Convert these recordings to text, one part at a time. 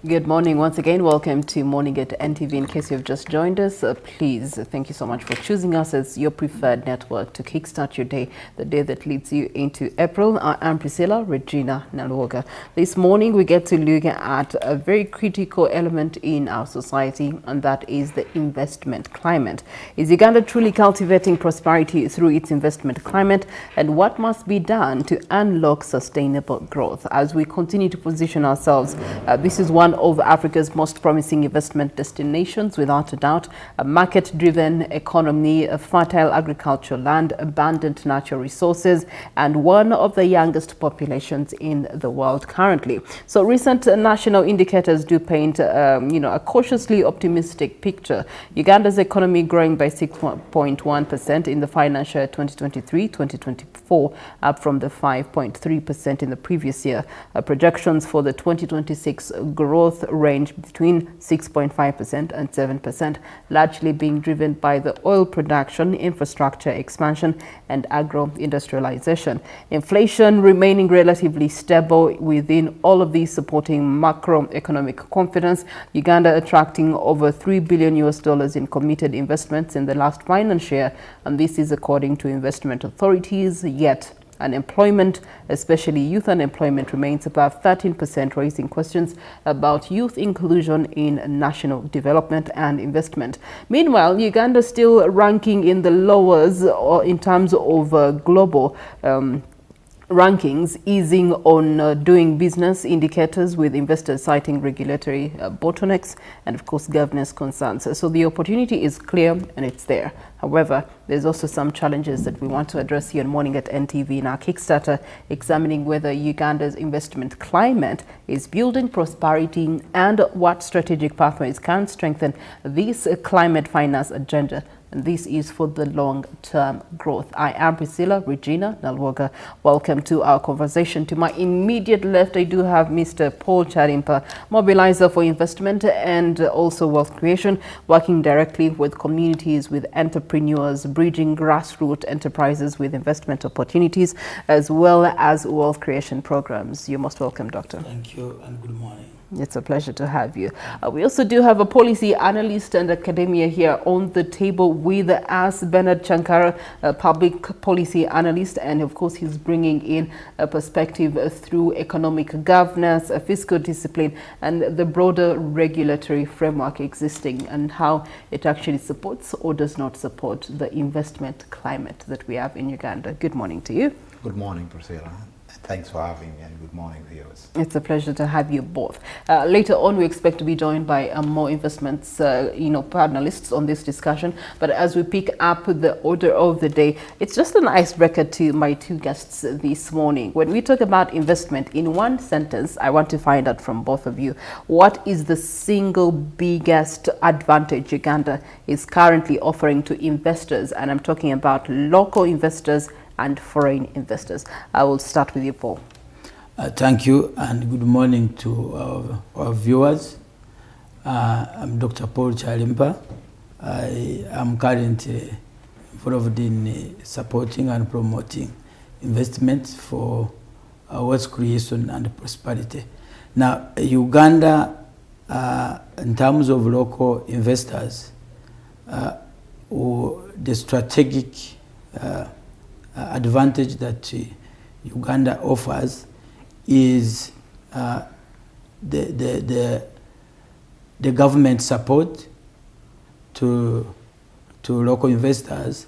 Good morning once again. Welcome to Morning at NTV. In case you've just joined us, please, thank you so much for choosing us as your preferred network to kickstart your day, the day that leads you into April. I am Priscilla Regina Nalwoga. This morning, we get to look at a very critical element in our society, and that is the investment climate. Is Uganda truly cultivating prosperity through its investment climate? And what must be done to unlock sustainable growth? As we continue to position ourselves, this is one of Africa's most promising investment destinations, without a doubt. A market-driven economy, a fertile agricultural land, abundant natural resources, and one of the youngest populations in the world currently. So recent national indicators do paint, a cautiously optimistic picture. Uganda's economy growing by 6.1% in the financial year 2023-2024, up from the 5.3% in the previous year. Projections for the 2026 growth range between 6.5% and 7%, largely being driven by the oil production, infrastructure expansion, and agro-industrialization. Inflation remaining relatively stable within all of these, supporting macroeconomic confidence. Uganda attracting over $3 billion in committed investments in the last financial year, and this is according to investment authorities. Yet unemployment, especially youth unemployment, remains above 13%, raising questions about youth inclusion in national development and investment. Meanwhile, Uganda still ranking in the lowers in terms of global rankings, easing on doing business indicators, with investors citing regulatory bottlenecks and, of course, governance concerns. So the opportunity is clear and it's there. However, there's also some challenges that we want to address here on Morning at NTV in our Kickstarter, examining whether Uganda's investment climate is building prosperity and what strategic pathways can strengthen this climate finance agenda. And this is for the long-term growth. I am Priscilla Regina Nalwoga. Welcome to our conversation. To my immediate left, I do have Mr. Paul Charimpa, mobilizer for investment and also wealth creation, working directly with communities, with entrepreneurs, bridging grassroots enterprises with investment opportunities, as well as wealth creation programs. You're most welcome, Doctor. Thank you and good morning. It's a pleasure to have you. We also do have a policy analyst and academia here on the table with us, Bernard Chankara, a public policy analyst, and of course he's bringing in a perspective through economic governance, fiscal discipline, and the broader regulatory framework existing, and how it actually supports or does not support the investment climate that we have in Uganda. Good morning to you. Good morning, Priscilla. Thanks for having me, and good morning, viewers. It's a pleasure to have you both. Later on, we expect to be joined by more investments, panelists on this discussion. But as we pick up the order of the day, it's just an icebreaker to my two guests this morning. When we talk about investment, in one sentence, I want to find out from both of you, what is the single biggest advantage Uganda is currently offering to investors? And I'm talking about local investors and foreign investors. I will start with you, Paul. Thank you and good morning to our viewers. I'm Dr. Paul Charimpa. I am currently involved in supporting and promoting investments for wealth creation and prosperity. Now, Uganda, in terms of local investors, the strategic advantage that Uganda offers is the government support to local investors,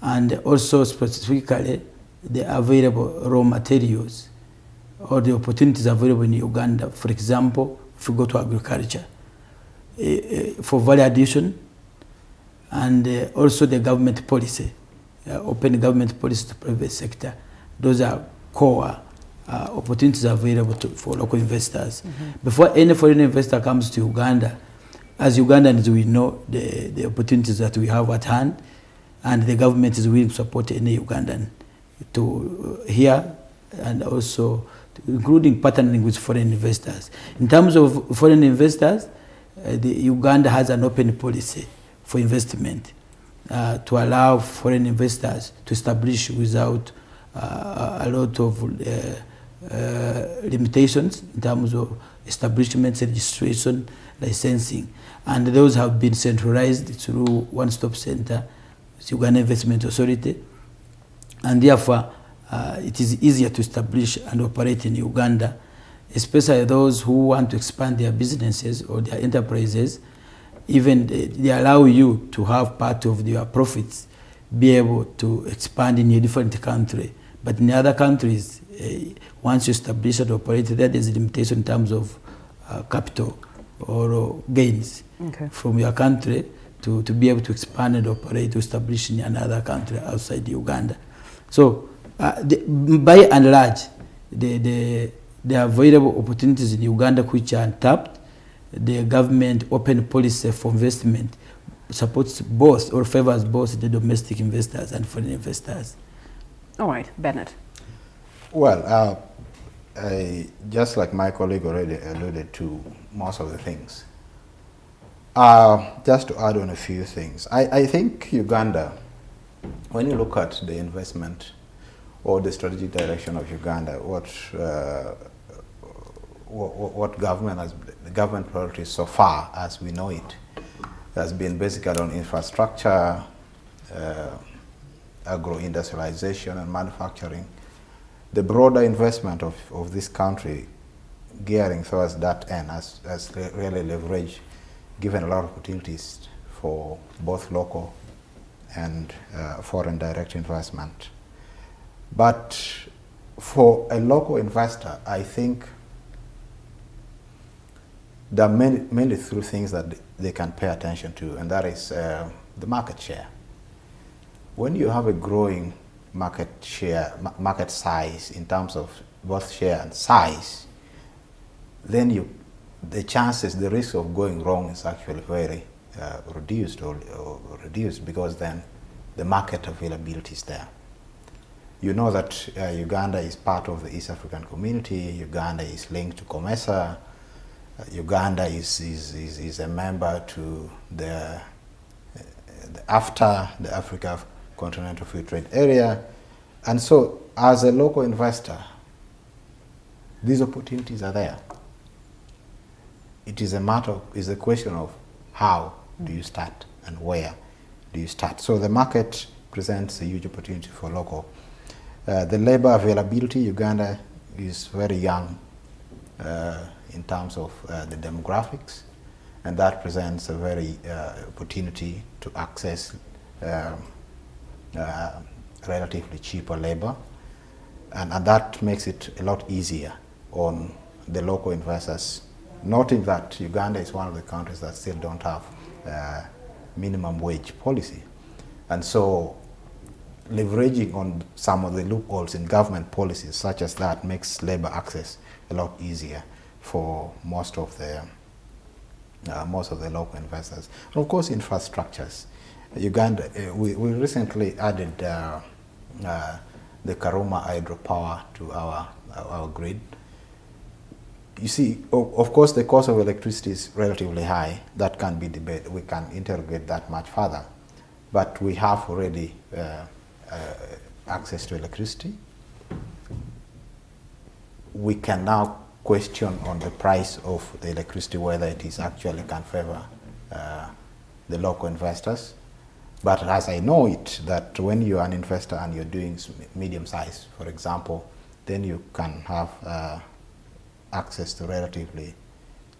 and also specifically the available raw materials or the opportunities available in Uganda. For example, if we go to agriculture, for value addition, and also the government policy. Open government policy to private sector. Those are core opportunities available for local investors. Before any foreign investor comes to Uganda, as Ugandans, we know the opportunities that we have at hand, and the government is willing to support any Ugandan to here, and also including partnering with foreign investors. In terms of foreign investors, Uganda has an open policy for investment. To allow foreign investors to establish without a lot of limitations in terms of establishments, registration, licensing. And those have been centralized through one-stop center, Uganda Investment Authority. And therefore, it is easier to establish and operate in Uganda, especially those who want to expand their businesses or their enterprises. Even they allow you to have part of your profits be able to expand in a different country. But in other countries, once you establish and operate there, there's a limitation in terms of capital or gains from your country to be able to expand and operate, to establish in another country outside Uganda. So by and large, the available opportunities in Uganda which are untapped, the government open policy for investment supports both or favors both the domestic investors and foreign investors. All right, Bernard. Well, just like my colleague already alluded to most of the things, just to add on a few things, I think Uganda, when you look at the investment or the strategic direction of Uganda, what the government priorities so far as we know it has been basically on infrastructure, agro-industrialization and manufacturing. The broader investment of this country gearing towards that end has really leveraged, given a lot of opportunities for both local and foreign direct investment. But for a local investor, I think there are many through things that they can pay attention to, and that is the market share. When you have a growing market share, market size in terms of both share and size, then the risk of going wrong is actually very reduced because then the market availability is there. You know that Uganda is part of the East African community. Uganda is linked to COMESA. Uganda is a member to the AfTA, the Africa Continental Free Trade Area. And so as a local investor, these opportunities are there. It is a question of how do you start and where do you start. So the market presents a huge opportunity for local. The labor availability, Uganda is very young in terms of the demographics, and that presents a very opportunity to access relatively cheaper labor, and that makes it a lot easier on the local investors, noting that Uganda is one of the countries that still don't have minimum wage policy. And so leveraging on some of the loopholes in government policies such as that makes labor access a lot easier for most of the local investors. And of course, infrastructures. Uganda, we recently added the Karuma hydropower to our grid. You see, of course, the cost of electricity is relatively high. That can be debated. We can interrogate that much further. But we have already access to electricity. We can now question on the price of the electricity, whether it is actually can favor the local investors. But as I know it, that when you're an investor and you're doing medium size, for example, then you can have access to relatively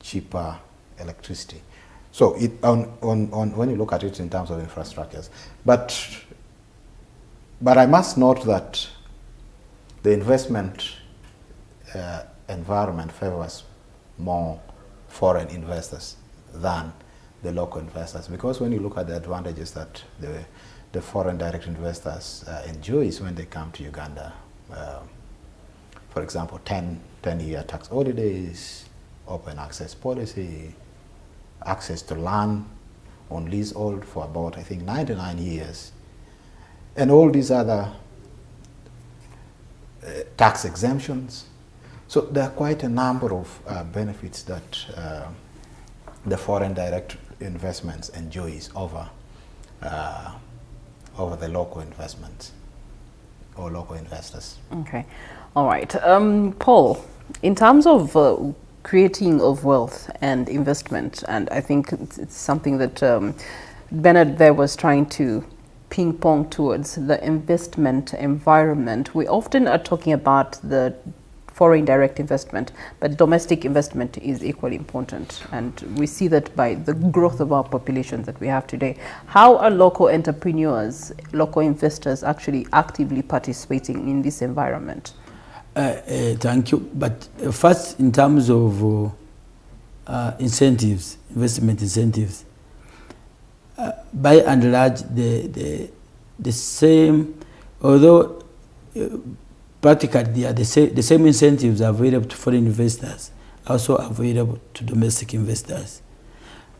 cheaper electricity. So when you look at it in terms of infrastructures, but I must note that the investment environment favors more foreign investors than the local investors, because when you look at the advantages that the foreign direct investors enjoy when they come to Uganda, for example, 10-year tax holidays, open access policy, access to land on leasehold for about, I think, 99 years, and all these other tax exemptions. So there are quite a number of benefits that the foreign direct investments enjoys over the local investments or local investors. Okay, all right. Paul, in terms of creating of wealth and investment, and I think it's something that Bernard there was trying to ping pong towards the investment environment. We often are talking about the foreign direct investment, but domestic investment is equally important, and we see that by the growth of our population that we have today. How are local entrepreneurs, local investors actually actively participating in this environment? Thank you. But first, in terms of incentives, investment incentives, by and large, the same, although practically they are the same incentives are available to foreign investors, also available to domestic investors.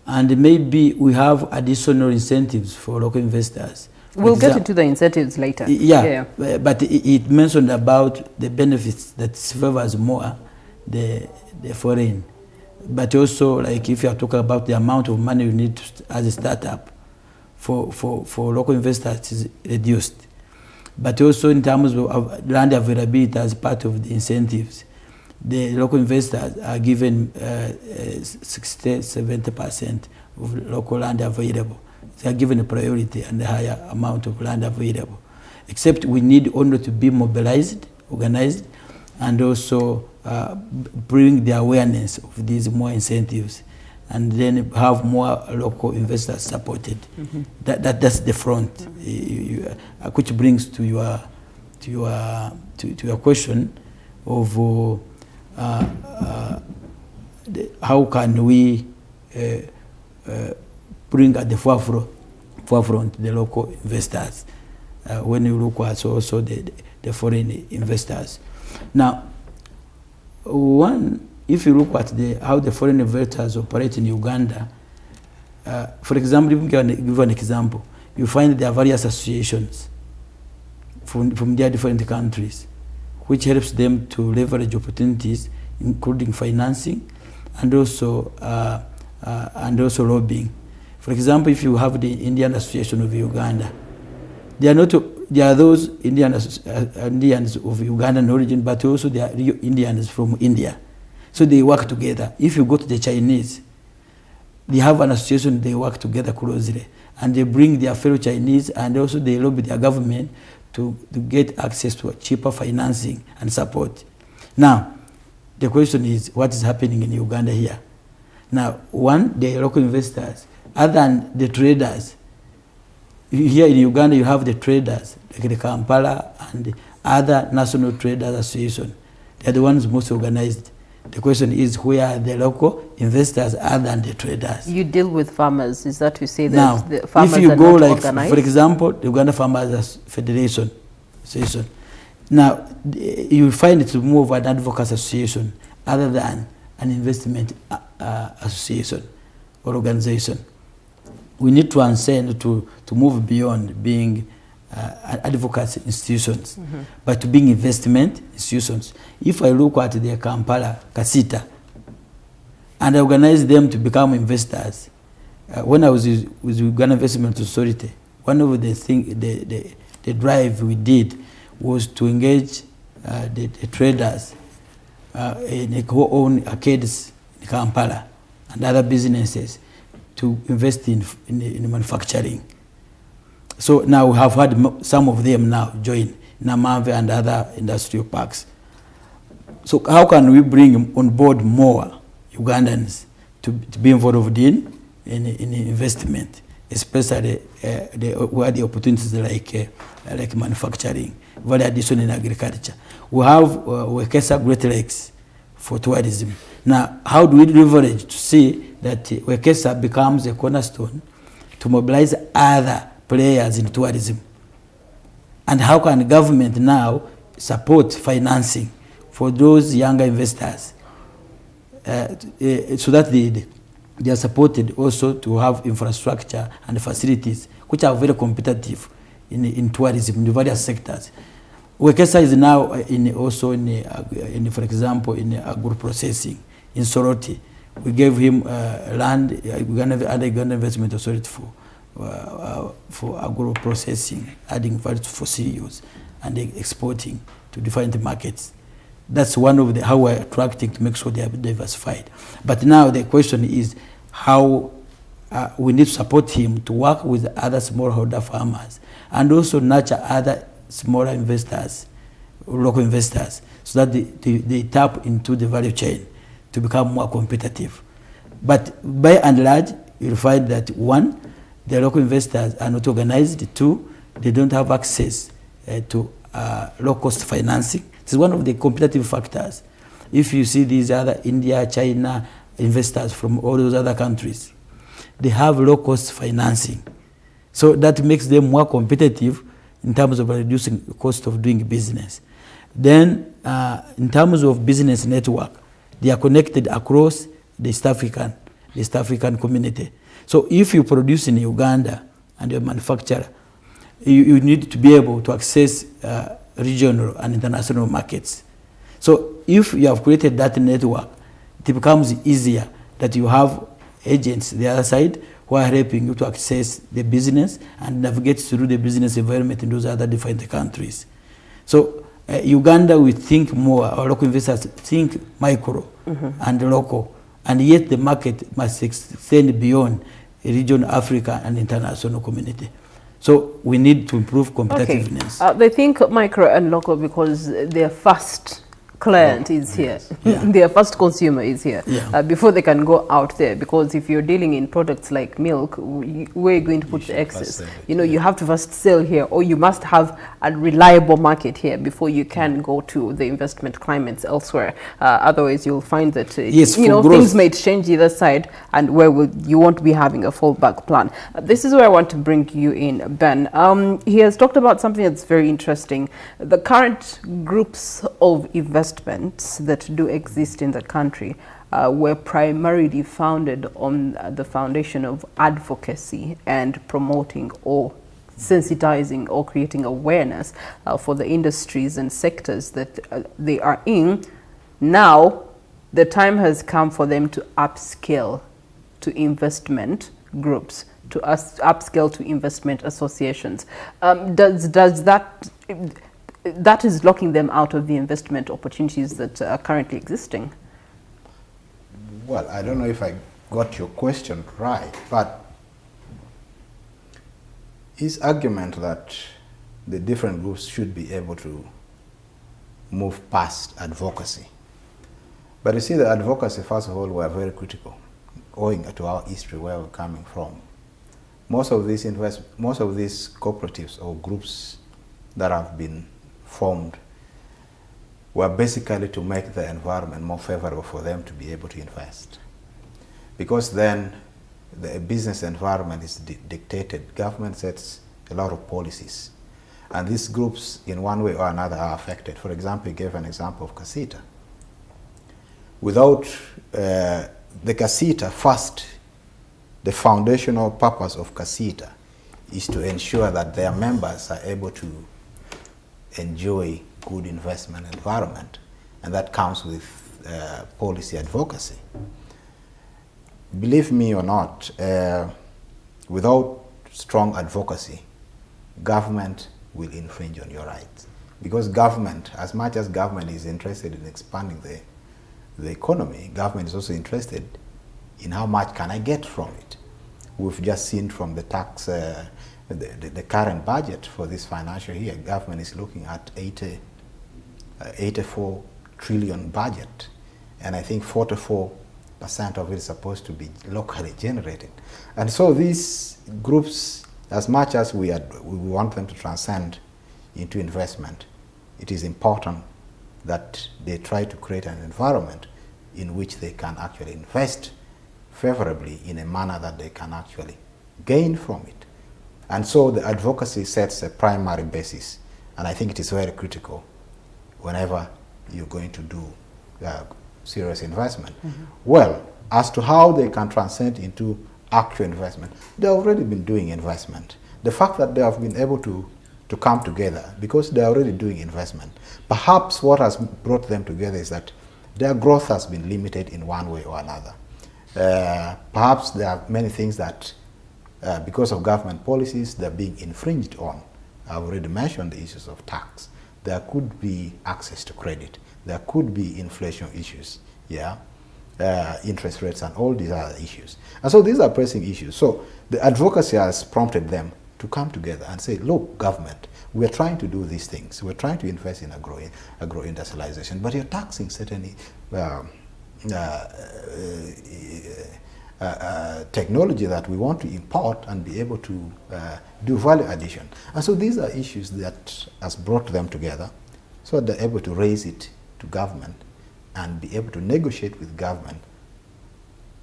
And maybe we have additional incentives for local investors. We'll get into the incentives later. Yeah. But it mentioned about the benefits that favors more the foreign. But also, like if you are talking about the amount of money you need as a startup for local investors is reduced. But also in terms of land availability as part of the incentives, the local investors are given 60–70% of local land available. They are given a priority and a higher amount of land available. Except we need only to be mobilized, organized, and also bring the awareness of these more incentives, and then have more local investors supported. Mm-hmm. That's the front, which brings to your question of how can we bring at the forefront the local investors when you look at also the foreign investors. Now, if you look at how the foreign investors operate in Uganda, for example, give an example, you find there are various associations from their different countries, which helps them to leverage opportunities, including financing and also lobbying. For example, if you have the Indian Association of Uganda, they are those Indians of Ugandan origin, but also they are Indians from India. So they work together. If you go to the Chinese, they have an association, they work together closely, and they bring their fellow Chinese, and also they lobby their government to get access to cheaper financing and support. Now, the question is, what is happening in Uganda here? Now, the local investors, other than the traders, here in Uganda you have the traders, like the Kampala and other national traders association. They are the ones most organized. The question is, where are the local investors other than the traders? You deal with farmers, is that to say that now, the farmers if you are go not like, organized? for example, the Uganda Farmers Federation Association. Now, you find it's more of an advocacy association other than an investment association or organization. We need to ascend to move beyond being advocacy institutions, but to being investment institutions. If I look at the Kampala, Kasita, and I organize them to become investors, when I was with Uganda Investment Authority, one of the drive we did was to engage the traders who own arcades in Kampala and other businesses to invest in manufacturing. So now we have had some of them now join Namave and other industrial parks. So how can we bring on board more Ugandans to be involved in investment, especially where the opportunities like manufacturing, value addition in agriculture. We have Wekesa Great Lakes for tourism. Now, how do we leverage to see that Wekesa becomes a cornerstone to mobilize other players in tourism? And how can government now support financing for those younger investors so that they are supported also to have infrastructure and facilities which are very competitive in tourism in the various sectors. Wekesa is now for example, in agro-processing in Soroti. We gave him land, Uganda Investment Authority for agro-processing, adding value for CEOs and exporting to different markets. That's one of how we're attracting to make sure they are diversified. But now the question is how we need to support him to work with other smallholder farmers and also nurture other smaller investors, local investors, so that they tap into the value chain to become more competitive. But by and large, you'll find that one, the local investors are not organized. Two, they don't have access to low-cost financing. This is one of the competitive factors. If you see these other India, China investors from all those other countries, they have low-cost financing. So that makes them more competitive in terms of reducing the cost of doing business. Then, in terms of business network, they are connected across the East African community. So if you produce in Uganda and you're a manufacturer, you need to be able to access regional and international markets. So if you have created that network, it becomes easier that you have agents the other side who are helping you to access the business and navigate through the business environment in those other different countries. So Uganda, we think more, our local investors think micro and local, and yet the market must extend beyond region, Africa, and international community. So we need to improve competitiveness. Okay. They think micro and local because their first client is here. Yeah. Their first consumer is here before they can go out there. Because if you're dealing in products like milk, where are you going to put the excess? You know, you have to first sell here, or you must have a reliable market here before you can go to the investment climates elsewhere. Otherwise, you'll find that you know, things may change either side, and you won't be having a fallback plan. This is where I want to bring you in, Ben. He has talked about something that's very interesting. The current groups of investors that do exist in the country were primarily founded on the foundation of advocacy and promoting or sensitizing or creating awareness for the industries and sectors that they are in. Now, the time has come for them to upscale to investment groups, to upscale to investment associations. Does that is locking them out of the investment opportunities that are currently existing? Well, I don't know if I got your question right, but his argument that the different groups should be able to move past advocacy. But you see, the advocacy, first of all, were very critical, owing to our history, where we're coming from. Most of these cooperatives or groups that have been formed were basically to make the environment more favorable for them to be able to invest. Because then the business environment is dictated. Government sets a lot of policies. And these groups, in one way or another, are affected. For example, he gave an example of Casita. Without the Casita, first, the foundational purpose of Casita is to ensure that their members are able to enjoy good investment environment, and that comes with policy advocacy. Believe me or not, without strong advocacy, government will infringe on your rights. Because government, as much as government is interested in expanding the economy, government is also interested in how much can I get from it. We've just seen from the tax the current budget for this financial year, government is looking at 84 trillion budget, and I think 44% of it is supposed to be locally generated. And so these groups, as much as we want them to transcend into investment, it is important that they try to create an environment in which they can actually invest favorably in a manner that they can actually gain from it. And so the advocacy sets a primary basis, and I think it is very critical whenever you're going to do serious investment. Well, as to how they can transcend into actual investment, they've already been doing investment. The fact that they have been able to come together, because they're already doing investment, perhaps what has brought them together is that their growth has been limited in one way or another. Perhaps there are many things that because of government policies, they're being infringed on. I've already mentioned the issues of tax. there could be access to credit, there could be inflation issues, yeah, interest rates and all these other issues. And so these are pressing issues. So the advocacy has prompted them to come together and say, look, government, we're trying to do these things. We're trying to invest in agro-industrialization, but you're taxing certain technology that we want to import and be able to do value addition. And so these are issues that has brought them together so that they're able to raise it to government and be able to negotiate with government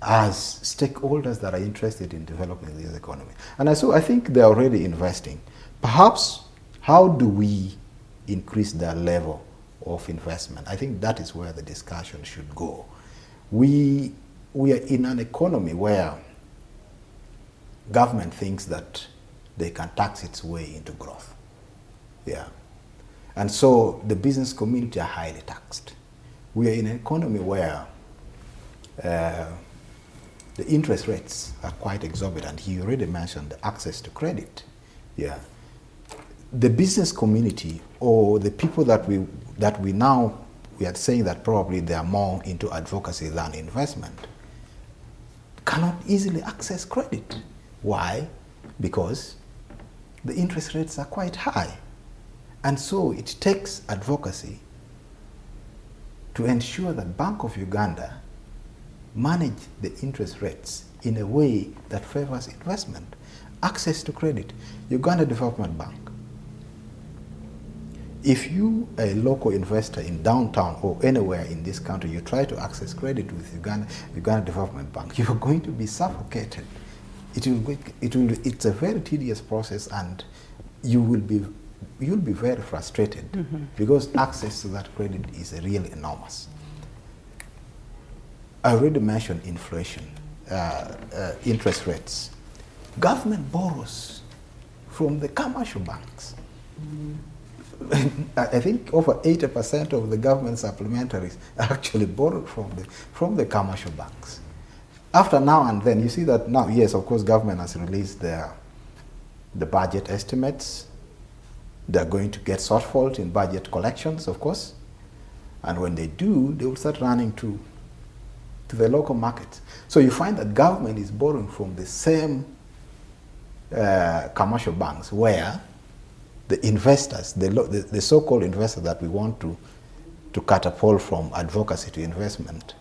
as stakeholders that are interested in developing this economy. And so I think they're already investing. Perhaps, how do we increase their level of investment? I think that is where the discussion should go. We are in an economy where government thinks that they can tax its way into growth. Yeah. And so the business community are highly taxed. We are in an economy where the interest rates are quite exorbitant. He already mentioned the access to credit. Yeah. The business community, or the people that we are saying that probably they are more into advocacy than investment, cannot easily access credit. Why? Because the interest rates are quite high. And so it takes advocacy to ensure that Bank of Uganda manage the interest rates in a way that favors investment. Access to credit. Uganda Development Bank. If you are a local investor in downtown or anywhere in this country, you try to access credit with Uganda Development Bank, you are going to be suffocated. It's a very tedious process, and you'll be very frustrated because access to that credit is really enormous. I already mentioned inflation, interest rates. Government borrows from the commercial banks. I think over 80% of the government supplementaries are actually borrowed from the commercial banks. After now and then, you see that now, yes, of course, government has released the budget estimates. They're going to get shortfalls in budget collections, of course. And when they do, they will start running to the local markets. So you find that government is borrowing from the same commercial banks where the investors, the so-called investors that we want to catapult from advocacy to investment,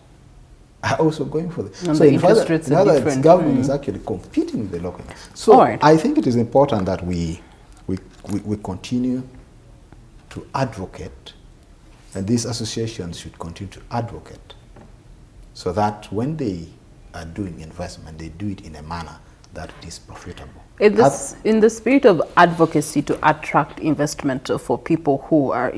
are also going for it. And so the interest rates are different. Government is actually competing with the local. So I think it is important that we continue to advocate, and these associations should continue to advocate, so that when they are doing investment, they do it in a manner that is profitable. In the spirit of advocacy to attract investment for people who are,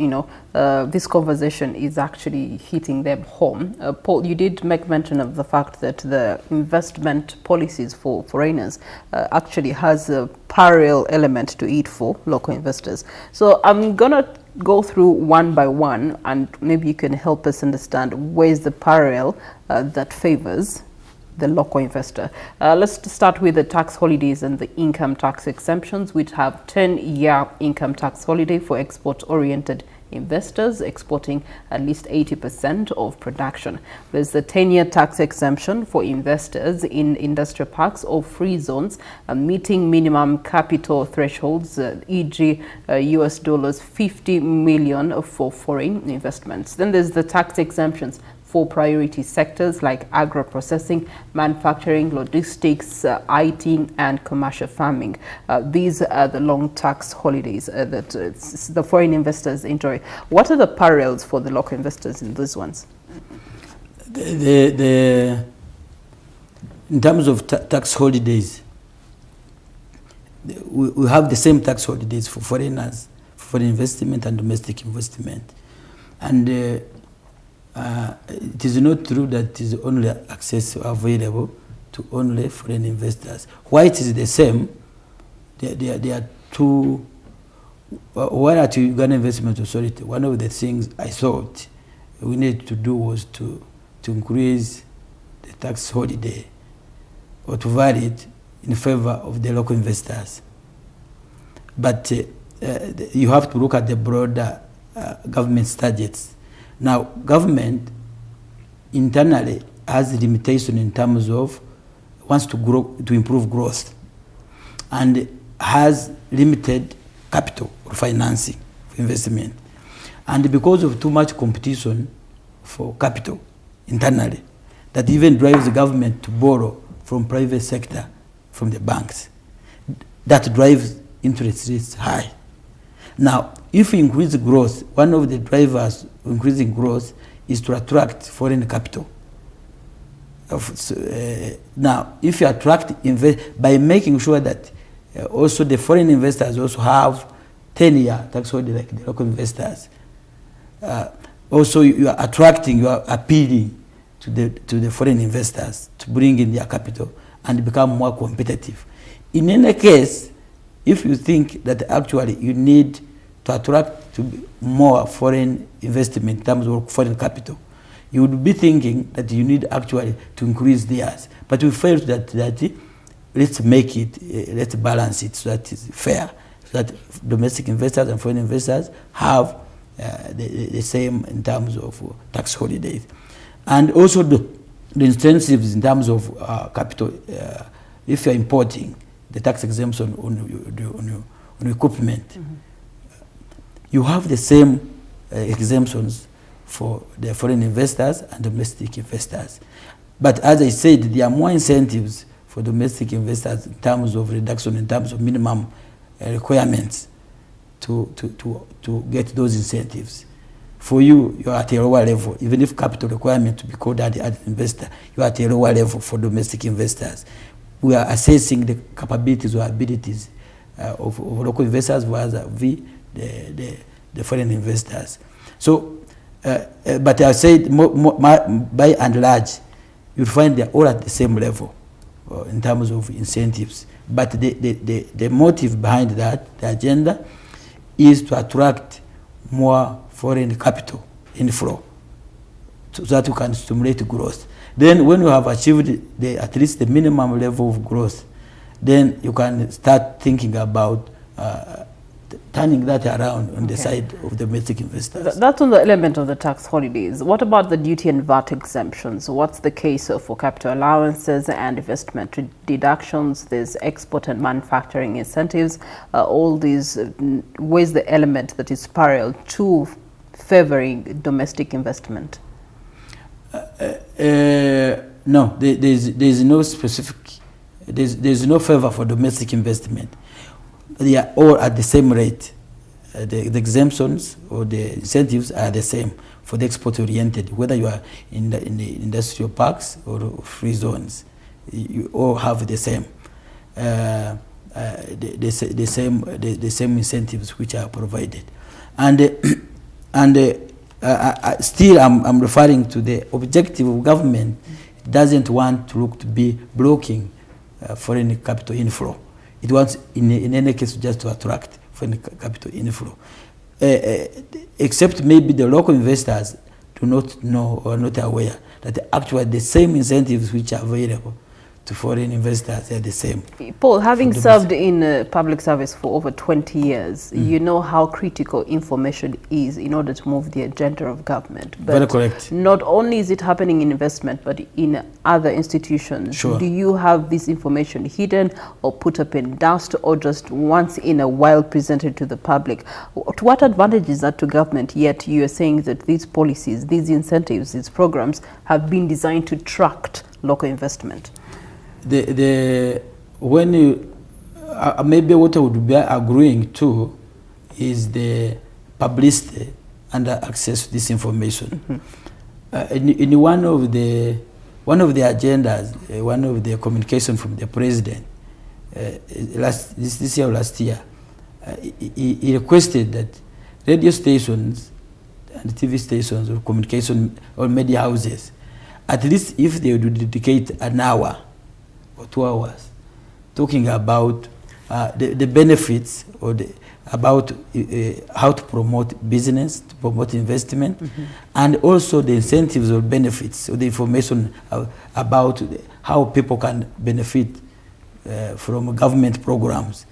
this conversation is actually hitting them home. Paul, you did make mention of the fact that the investment policies for foreigners actually has a parallel element to it for local investors. So I'm going to go through one by one, and maybe you can help us understand where is the parallel that favors the local investor. Let's start with the tax holidays and the income tax exemptions, which have 10-year income tax holiday for export-oriented investors exporting at least 80% of production. There's the 10-year tax exemption for investors in industrial parks or free zones meeting minimum capital thresholds, e.g. US dollars 50 million for foreign investments. Then there's the tax exemptions for priority sectors like agro-processing, manufacturing, logistics, IT, and commercial farming. These are the long tax holidays that the foreign investors enjoy. What are the parallels for the local investors in these ones? In terms of tax holidays, we have the same tax holidays for foreigners, for foreign investment and domestic investment. And it is not true that it is only access available to only foreign investors. Why it is the same? There are two. One at Uganda Investment Authority, one of the things I thought we needed to do was to increase the tax holiday or to vary it in favor of the local investors. But you have to look at the broader government's targets. Now, government internally has a limitation in terms of wants to grow, to improve growth, and has limited capital or financing for investment. And because of too much competition for capital internally, that even drives the government to borrow from private sector, from the banks, that drives interest rates high. Now, if we increase growth, one of the drivers of increasing growth is to attract foreign capital. Now, if you attract by making sure that also the foreign investors also have 10-year tax holiday like the local investors, also you are attracting, you are appealing to the foreign investors to bring in their capital and become more competitive. In any case, if you think that actually you need to attract more foreign investment in terms of foreign capital, you would be thinking that you need actually to increase theirs. But we felt that let's make it, let's balance it so that it's fair, so that domestic investors and foreign investors have the same in terms of tax holidays. And also the incentives in terms of capital, if you're importing, the tax exemption on equipment, you have the same exemptions for the foreign investors and domestic investors. But as I said, there are more incentives for domestic investors in terms of reduction, in terms of minimum requirements to get those incentives. For you, you're at a lower level. Even if capital requirement to be called as an investor, you're at a lower level for domestic investors. We are assessing the capabilities or abilities of local investors versus the foreign investors. So, but I said, by and large, you'll find they're all at the same level in terms of incentives. But the motive behind that, the agenda, is to attract more foreign capital inflow so that we can stimulate growth. Then when you have achieved at least the minimum level of growth, then you can start thinking about turning that around on the side of domestic investors. That's on the element of the tax holidays. What about the duty and VAT exemptions? What's the case for capital allowances and investment deductions? There's export and manufacturing incentives. All these, where's the element that is parallel to favoring domestic investment? No, there's no specific, there's no favor for domestic investment. They are all at the same rate. The exemptions or the incentives are the same for the export-oriented, whether you are in the industrial parks or free zones. You all have the same, the same incentives which are provided, still I'm referring to the objective of government. It doesn't want to look to be blocking foreign capital inflow. It wants, in any case, just to attract foreign capital inflow. Except maybe the local investors do not know or not aware that actually the same incentives which are available to foreign investors are the same. Paul, having served in public service for over 20 years, you know how critical information is in order to move the agenda of government. But very correct. Not only is it happening in investment, but in other institutions. Sure. Do you have this information hidden or put up in dust or just once in a while presented to the public? To what advantage is that to government, yet you are saying that these policies, these incentives, these programs have been designed to attract local investment? When you maybe what I would be agreeing to is the publicity and access to this information. In one of the agendas, one of the communication from the president this year or last year, he requested that radio stations and TV stations or communication or media houses, at least if they would dedicate an hour or 2 hours talking about the benefits or about how to promote business, to promote investment, and also the incentives or benefits, or the information about how people can benefit from government programs.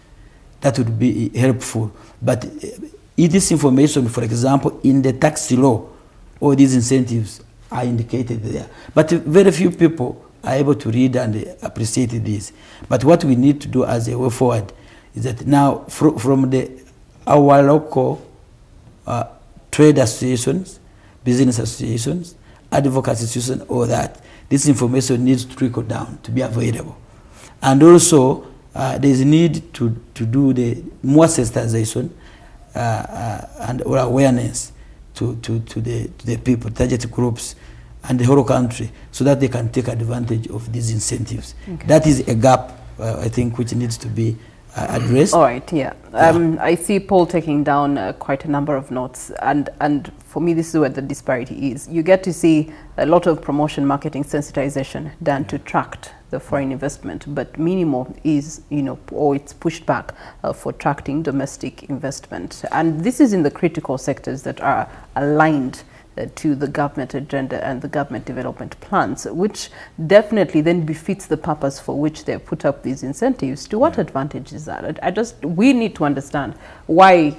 That would be helpful. But if this information, for example, in the tax law, all these incentives are indicated there. But very few people are able to read and appreciate this. But what we need to do as a way forward is that now from our local trade associations, business associations, advocacy associations, all that, this information needs to trickle down to be available. And also, there's a need to do the more sensitization and or awareness to the people, target groups, and the whole country, so that they can take advantage of these incentives. Okay. That is a gap, I think, which needs to be addressed. All right, yeah. I see Paul taking down quite a number of notes, and for me, this is where the disparity is. You get to see a lot of promotion, marketing, sensitization done to attract the foreign investment, but minimal is, or it's pushed back for attracting domestic investment. And this is in the critical sectors that are aligned to the government agenda and the government development plans, which definitely then befits the purpose for which they put up these incentives. To what advantage is that? We need to understand why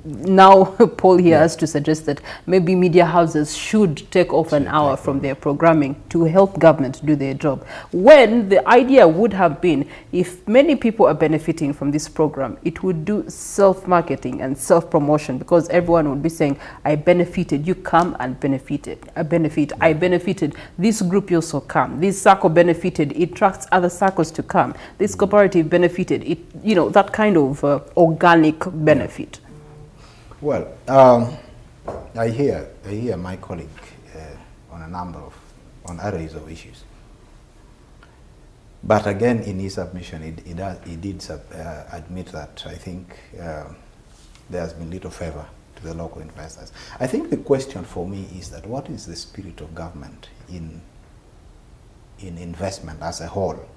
now Paul here has to suggest that maybe media houses should take off an hour from their programming to help government do their job, when the idea would have been, if many people are benefiting from this program, it would do self-marketing and self-promotion, because everyone would be saying, I benefited, you come and benefited. I benefited, this group also come, this circle benefited, it attracts other circles to come, this cooperative benefited, it, that kind of organic benefit. Well, I hear my colleague on a number of arrays of issues. But again, in his submission, he did admit that I think there has been little favor to the local investors. I think the question for me is that what is the spirit of government in investment as a whole?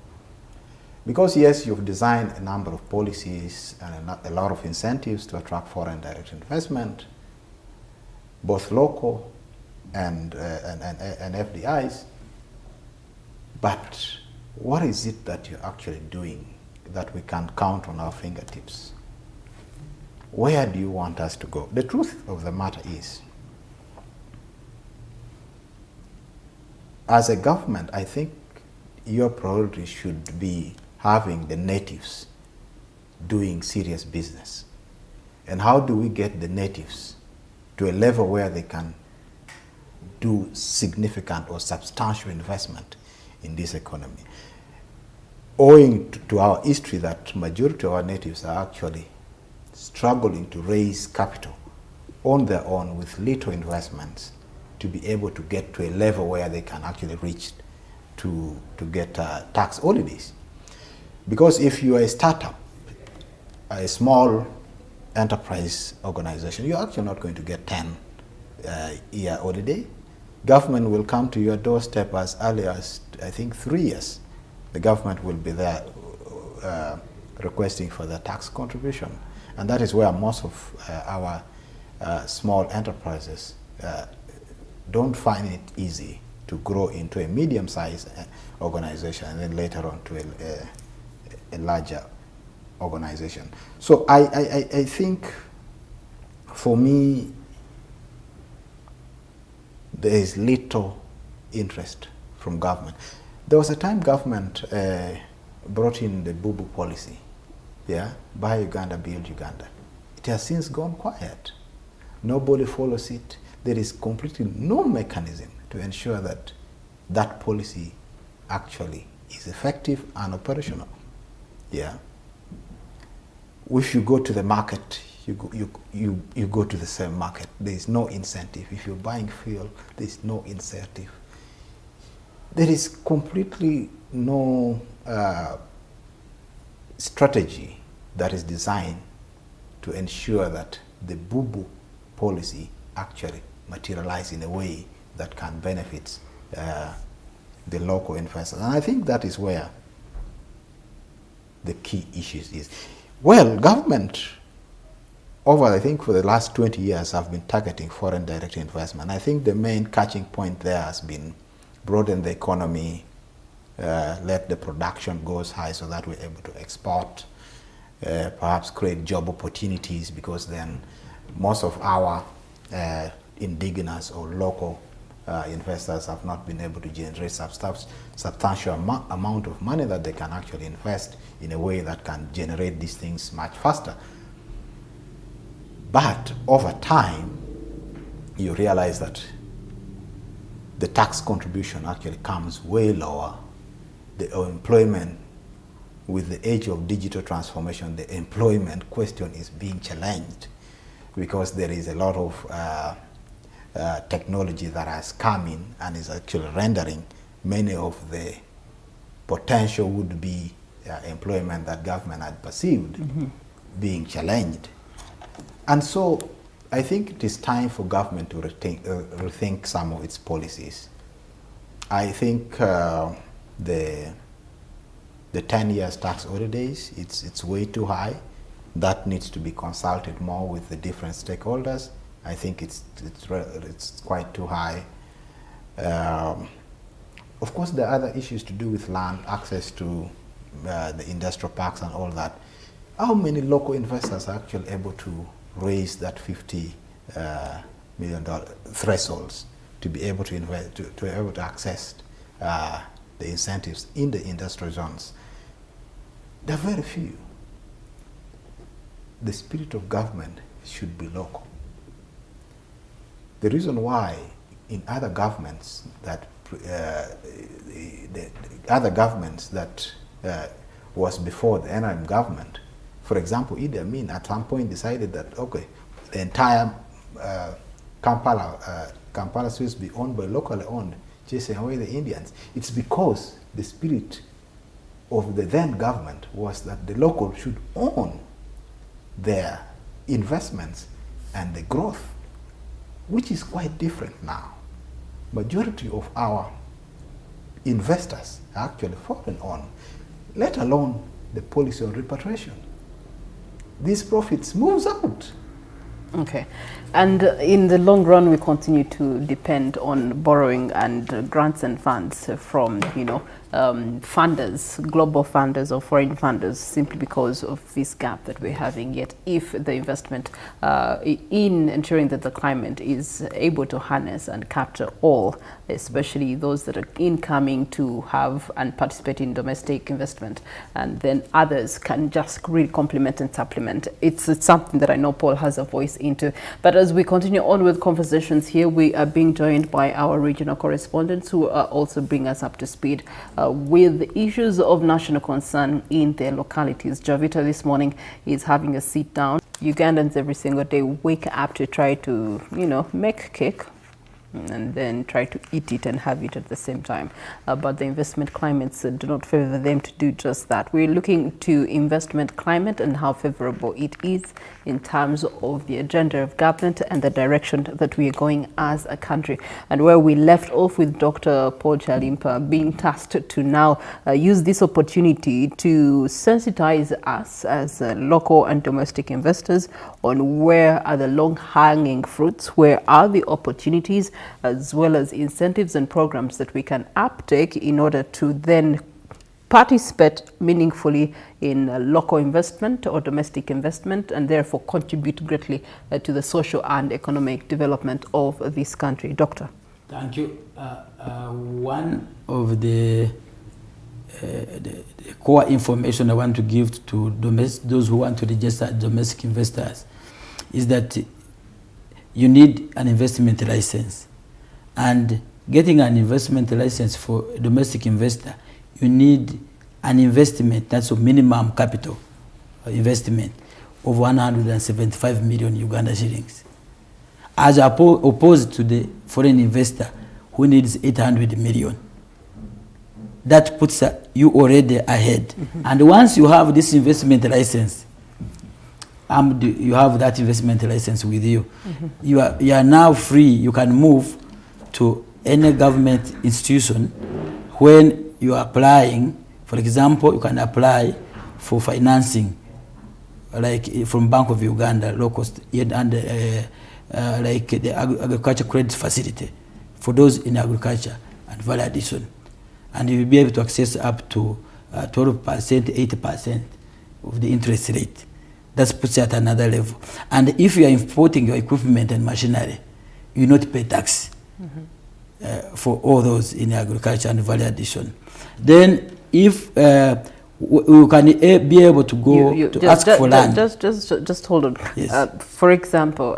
Because yes, you've designed a number of policies and a lot of incentives to attract foreign direct investment, both local and FDIs. But what is it that you're actually doing that we can count on our fingertips? Where do you want us to go? The truth of the matter is, as a government, I think your priority should be having the natives doing serious business. And how do we get the natives to a level where they can do significant or substantial investment in this economy? Owing to our history that majority of our natives are actually struggling to raise capital on their own with little investments to be able to get to a level where they can actually reach to get tax holidays. Because if you are a startup, a small enterprise organization, you're actually not going to get 10-year holiday. Government will come to your doorstep as early as, I think, 3 years. The government will be there requesting for the tax contribution. And that is where most of our small enterprises don't find it easy to grow into a medium-sized organization and then later on to a larger organization. So I think, for me, there is little interest from government. There was a time government brought in the boo-boo policy, buy Uganda, build Uganda. It has since gone quiet. Nobody follows it. There is completely no mechanism to ensure that that policy actually is effective and operational. If you go to the market, you go to the same market. There is no incentive. If you're buying fuel, there is no incentive. There is completely no strategy that is designed to ensure that the boo-boo policy actually materialize in a way that can benefit the local investors. And I think that is where the key issues is. Well, government I think for the last 20 years have been targeting foreign direct investment. I think the main catching point there has been broaden the economy, let the production goes high so that we're able to export, perhaps create job opportunities, because then most of our indigenous or local investors have not been able to generate substantial amount of money that they can actually invest in a way that can generate these things much faster. But over time, you realize that the tax contribution actually comes way lower. The employment, with the age of digital transformation, the employment question is being challenged because there is a lot of technology that has come in and is actually rendering many of the potential would-be employment that government had perceived being challenged. And so I think it is time for government to rethink some of its policies. I think the 10 years tax holidays, it's way too high. That needs to be consulted more with the different stakeholders. I think it's quite too high. Of course, there are other issues to do with land, access to the industrial parks and all that. How many local investors are actually able to raise that $50 million thresholds to be able to invest, to be able to access the incentives in the industrial zones? There are very few. The spirit of government should be local. The reason why in other governments that the other governments that was before the NRM government, for example, Idi Amin at some point decided that, okay, the entire Kampala Suez be owned by locally owned, chasing away the Indians. It's because the spirit of the then government was that the local should own their investments and the growth, which is quite different now. Majority of our investors are actually foreign owned, let alone the policy on repatriation. These profits moves out. Okay. And in the long run, we continue to depend on borrowing and grants and funds from, funders, global funders or foreign funders, simply because of this gap that we're having. Yet if the investment in ensuring that the climate is able to harness and capture all, especially those that are incoming to have and participate in domestic investment, and then others can just really complement and supplement. It's something that I know Paul has a voice into. But as we continue on with conversations here, we are being joined by our regional correspondents who are also bring us up to speed with issues of national concern in their localities. Javita this morning is having a sit down. Ugandans every single day wake up to try to, make cake and then try to eat it and have it at the same time. But the investment climates do not favor them to do just that. We're looking to investment climate and how favorable it is in terms of the agenda of government and the direction that we are going as a country. And where we left off with Dr. Paul Chalimpa being tasked to now use this opportunity to sensitize us as local and domestic investors on where are the long-hanging fruits, where are the opportunities, as well as incentives and programs that we can uptake in order to then participate meaningfully in local investment or domestic investment, and therefore contribute greatly to the social and economic development of this country. Doctor. Thank you. One of the core information I want to give to those who want to register domestic investors is that you need an investment license. And getting an investment license for a domestic investor, you need an investment, that's a minimum capital investment of 175 million Uganda shillings, as opposed to the foreign investor who needs 800 million. That puts you already ahead. And once you have this investment license, you have that investment license with you, you are now free. You can move to any government institution when you are applying. For example, you can apply for financing, like from Bank of Uganda, low cost, and like the agriculture credit facility for those in agriculture and value addition. And you will be able to access up to 12%, 80% of the interest rate. That puts you at another level. And if you are importing your equipment and machinery, you not pay tax for all those in agriculture and value addition. Then if we can be able to go to ask for land. Just hold on. Yes. For example,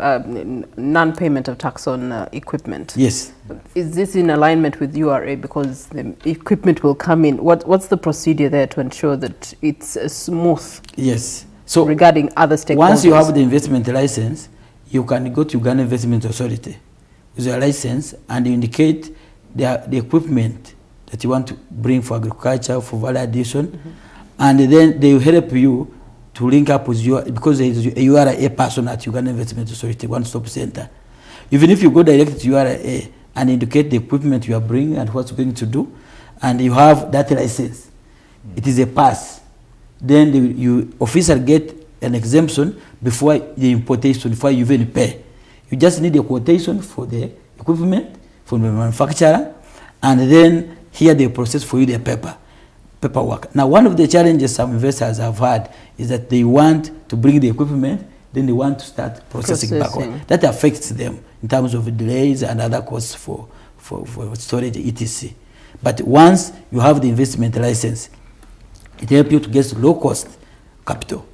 non-payment of tax on equipment. Yes. Is this in alignment with URA, because the equipment will come in? What's the procedure there to ensure that it's smooth? Yes. So regarding other stakeholders. Once you have the investment license, you can go to Uganda Investment Authority with your license and indicate the equipment that you want to bring for agriculture, for value addition, and then they will help you to link up with your, because you are a person at Uganda Investment Authority, one-stop center. Even if you go direct to URA and indicate the equipment you are bringing and what you're going to do, and you have that license, it is a pass. Then you officer get an exemption before the importation, before you even pay. You just need a quotation for the equipment from the manufacturer, and then here they process for you the paperwork. Now, one of the challenges some investors have had is that they want to bring the equipment, then they want to start processing backward. That affects them in terms of delays and other costs for storage, etc. But once you have the investment license, it helps you to get low-cost capital.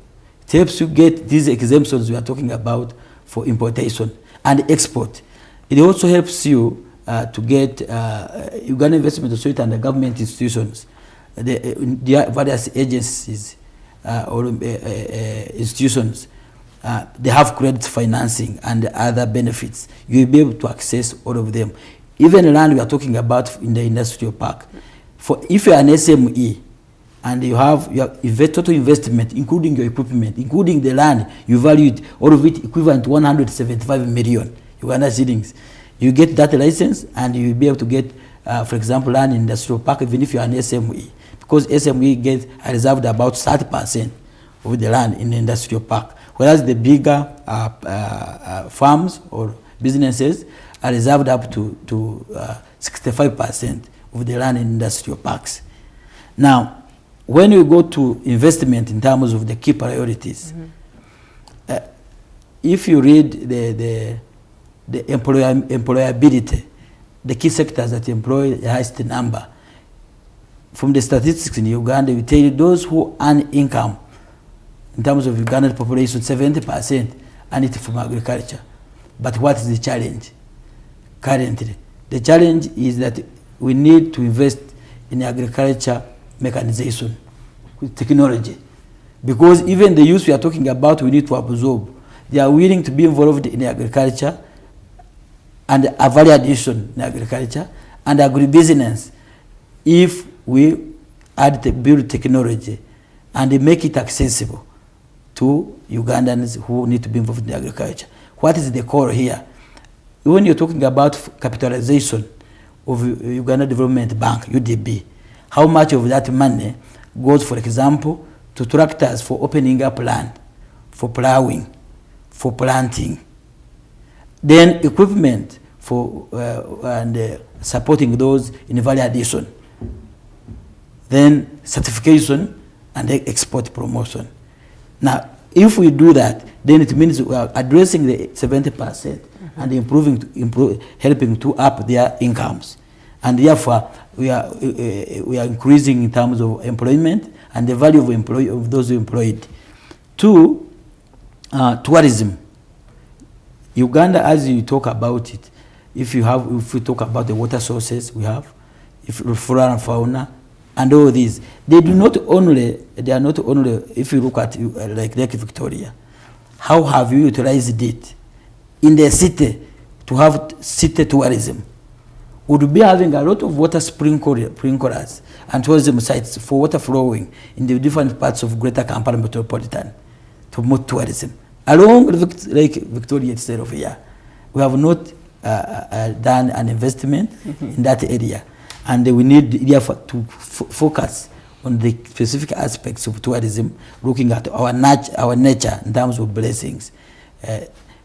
It helps you get these exemptions we are talking about for importation and export. It also helps you to get Uganda Investment Authority and the government institutions, the various agencies or institutions, they have credit financing and other benefits. You will be able to access all of them. Even land we are talking about in the industrial park. If you are an SME, and you have total investment, including your equipment, including the land, you value it, all of it equivalent to 175 million Uganda shillings. You get that license, and you'll be able to get, for example, land in industrial park, even if you are an SME, because SME are reserved about 30% of the land in the industrial park, whereas the bigger farms or businesses are reserved up to 65% of the land in industrial parks. Now, when you go to investment in terms of the key priorities, if you read the employability, the key sectors that employ the highest number, from the statistics in Uganda, we tell you those who earn income in terms of Ugandan population, 70% earn it from agriculture. But what is the challenge currently? The challenge is that we need to invest in agriculture mechanization with technology, because even the youth we are talking about, we need to absorb. They are willing to be involved in agriculture and a value addition in agriculture and agribusiness if we build technology and make it accessible to Ugandans who need to be involved in agriculture. What is the core here? When you're talking about capitalization of Uganda Development Bank, UDB, how much of that money goes, for example, to tractors for opening up land, for plowing, for planting, then equipment for and supporting those in value addition, then certification and export promotion. Now, if we do that, then it means we are addressing the 70% and helping to up their incomes. And therefore, we are increasing in terms of employment and the value of those employed. Two, tourism. Uganda, as you talk about it, if we talk about the water sources we have, if flora and fauna, and all these, they are not only, if you look at like Lake Victoria, how have you utilized it in the city to have city tourism? Would be having a lot of water sprinklers and tourism sites for water flowing in the different parts of Greater Kampala Metropolitan to promote tourism. Along Lake Victoria itself here, we have not done an investment in that area, and we need therefore to focus on the specific aspects of tourism, looking at our nature in terms of blessings,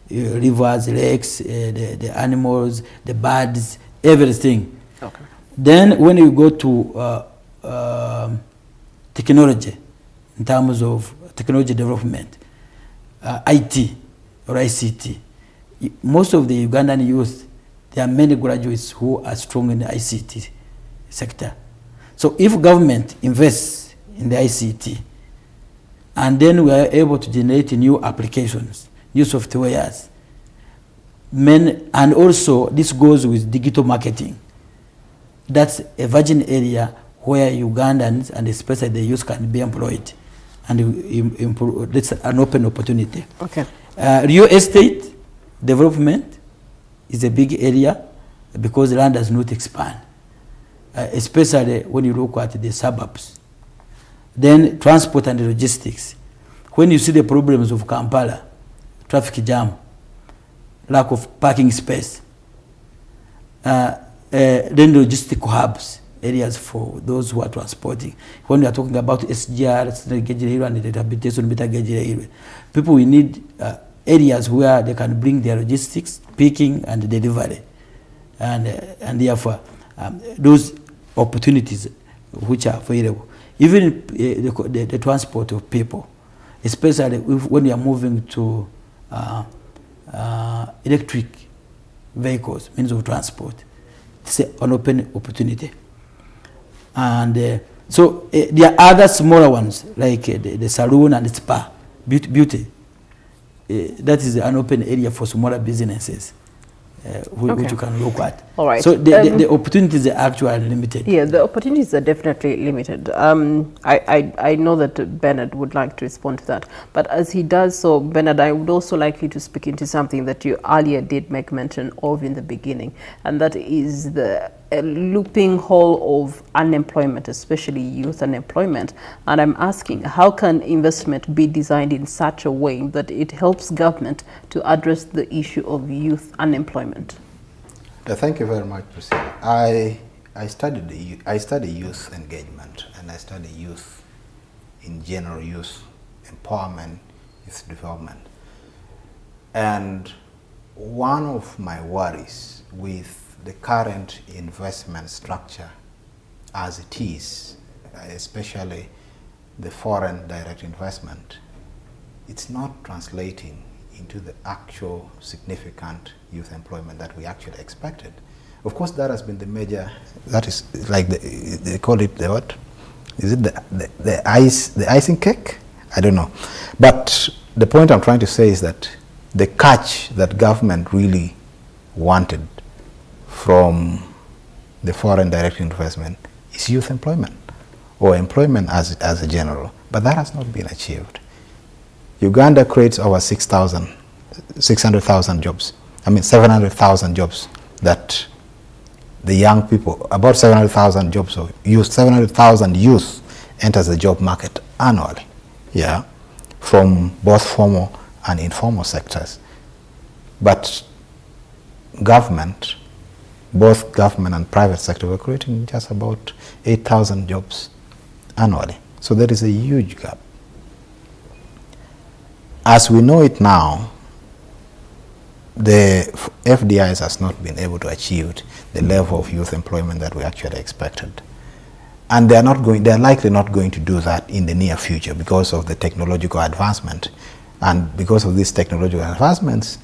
rivers, lakes, the animals, the birds, everything. Okay. Then when you go to technology, in terms of technology development, IT or ICT. Most of the Ugandan youth, there are many graduates who are strong in the ICT sector. So if government invests in the ICT, and then we are able to generate new applications, new softwares, and also this goes with digital marketing. That's a virgin area where Ugandans and especially the youth can be employed, and that's an open opportunity. Okay. Real estate development is a big area because land does not expand, especially when you look at the suburbs. Then transport and logistics. When you see the problems of Kampala, traffic jam, lack of parking space, then logistic hubs, areas for those who are transporting. When we are talking about SGR and rehabilitation, people will need areas where they can bring their logistics, picking and delivery, and therefore those opportunities which are available. Even the transport of people, especially when you are moving to electric vehicles, means of transport, it's an open opportunity. And so there are other smaller ones like the saloon and the spa, beauty. That is an open area for smaller businesses. Which you can look at. All right. So the opportunities are actually limited. Yeah, the opportunities are definitely limited. I know that Bernard would like to respond to that. But as he does so, Bernard, I would also like you to speak into something that you earlier did make mention of in the beginning, and that is the looping hole of unemployment, especially youth unemployment. And I'm asking, how can investment be designed in such a way that it helps government to address the issue of youth unemployment? Thank you very much, Priscilla. I study youth engagement, and I study youth in general, youth empowerment, youth development. And one of my worries with the current investment structure as it is, especially the foreign direct investment, it's not translating into the actual significant youth employment that we actually expected. Of course, that has been the major, that is like they call it the what? Is it the icing cake? I don't know. But the point I'm trying to say is that the catch that government really wanted from the foreign direct investment is youth employment, or employment as a general, but that has not been achieved. Uganda creates over 600,000 jobs, 700,000 jobs that the young people, about 700,000 jobs of youth, 700,000 youth enters the job market annually, yeah, from both formal and informal sectors. But government, both government and private sector, were creating just about 8,000 jobs annually. So there is a huge gap. As we know it now, the FDIs has not been able to achieve the level of youth employment that we actually expected. And they are likely not going to do that in the near future because of the technological advancement. And because of these technological advancements,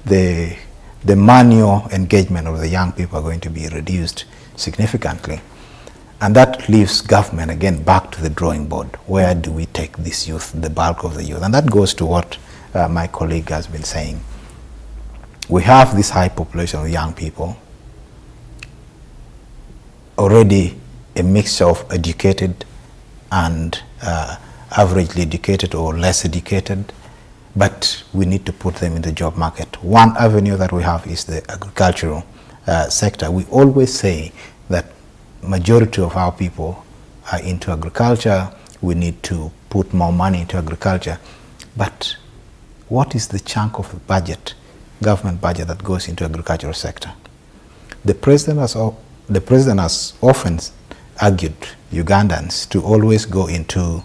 the manual engagement of the young people are going to be reduced significantly. And that leaves government again back to the drawing board. Where do we take this youth, the bulk of the youth? And that goes to what my colleague has been saying. We have this high population of young people, already a mixture of educated and averagely educated or less educated, but we need to put them in the job market. One avenue that we have is the agricultural sector. We always say that majority of our people are into agriculture. We need to put more money into agriculture. But what is the chunk of the budget, government budget, that goes into agricultural sector? The president has often argued Ugandans to always go into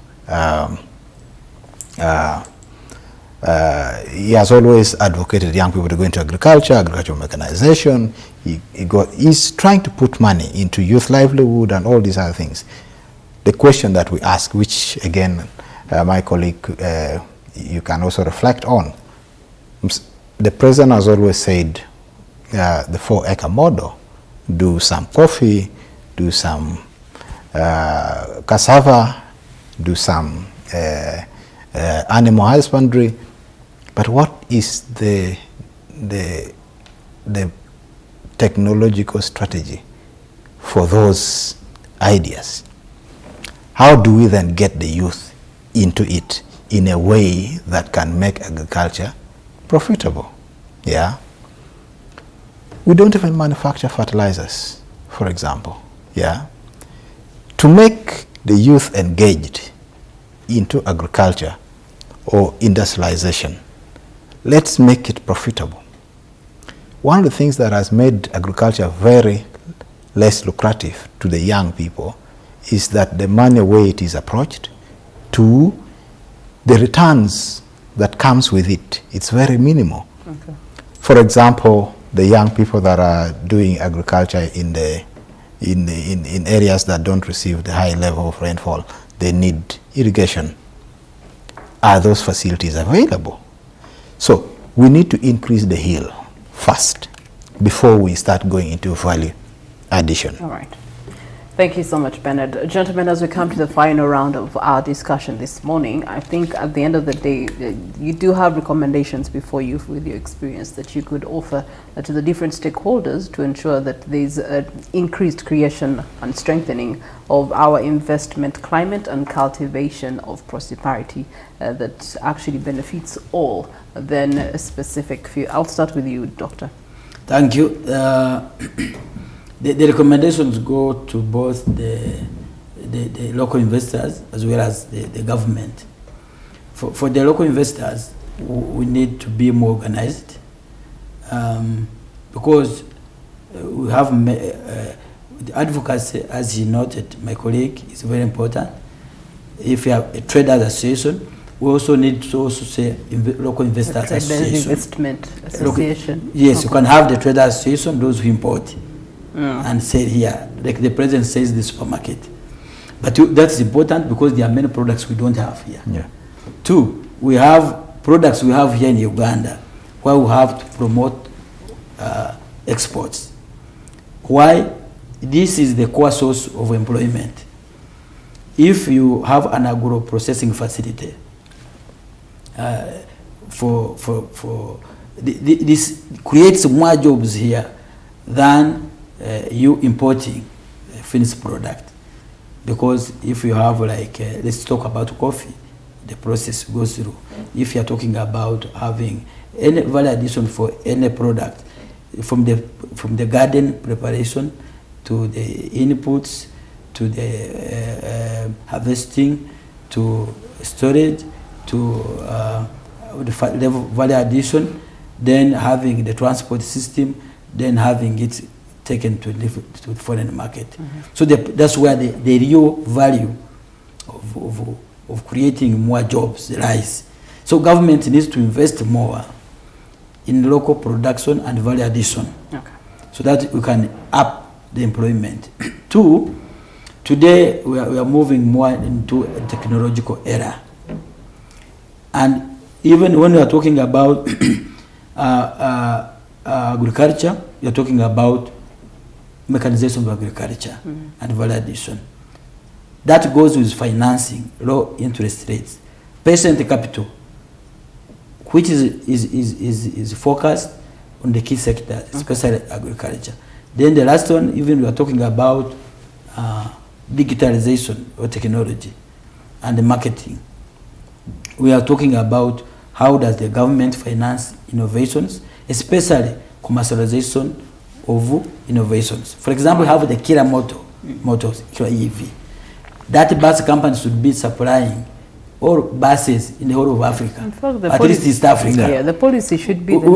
he has always advocated young people to go into agriculture, agricultural mechanization. He's trying to put money into youth livelihood and all these other things. The question that we ask, which again my colleague you can also reflect on. The president has always said the 4-acre model: do some coffee, do some cassava, do some animal husbandry. But what is the technological strategy for those ideas? How do we then get the youth into it in a way that can make agriculture profitable? Yeah. We don't even manufacture fertilizers, for example. Yeah. To make the youth engaged into agriculture or industrialization, let's make it profitable. One of the things that has made agriculture very less lucrative to the young people is that the manner way it is approached, to the returns that comes with it, it's very minimal. Okay. For example, the young people that are doing agriculture in areas that don't receive the high level of rainfall, they need irrigation. Are those facilities available? So we need to increase the yield first before we start going into value addition. All right. Thank you so much, Bernard. Gentlemen, as we come to the final round of our discussion this morning, I think at the end of the day, you do have recommendations before you with your experience that you could offer to the different stakeholders to ensure that there's increased creation and strengthening of our investment climate and cultivation of prosperity that actually benefits all than a specific few. I'll start with you, Doctor. Thank you. The recommendations go to both the local investors as well as the government. For the local investors, we need to be more organized because we have the advocacy, as he noted, my colleague, is very important. If you have a traders association, we also need to also say local investors association. Investment association. Yes, okay. You can have the traders association, those who import. And say here, like the president says, the supermarket. But that's important because there are many products we don't have here. Yeah. 2, we have products we have here in Uganda where we have to promote exports. Why? This is the core source of employment. If you have an agro-processing facility, this creates more jobs here than you importing a finished product. Because if you have let's talk about coffee, the process goes through. If you are talking about having any value addition for any product, from the garden preparation to the inputs, to the harvesting, to storage, to the value addition, then having the transport system, then having it taken to the foreign market. So that's where the real value of creating more jobs lies. So government needs to invest more in local production and value addition, so that we can up the employment. 2, today we are moving more into a technological era. And even when we are talking about agriculture, we are talking about mechanization of agriculture and value addition. That goes with financing, low interest rates, patient capital, which is focused on the key sectors, especially agriculture. Then the last one, even we are talking about digitalization or technology and the marketing. We are talking about how does the government finance innovations, especially commercialization of innovations. For example, we have the killer motors, killer EV. That bus company should be supplying all buses in the whole of Africa, at least East Africa. Yeah, the policy should be the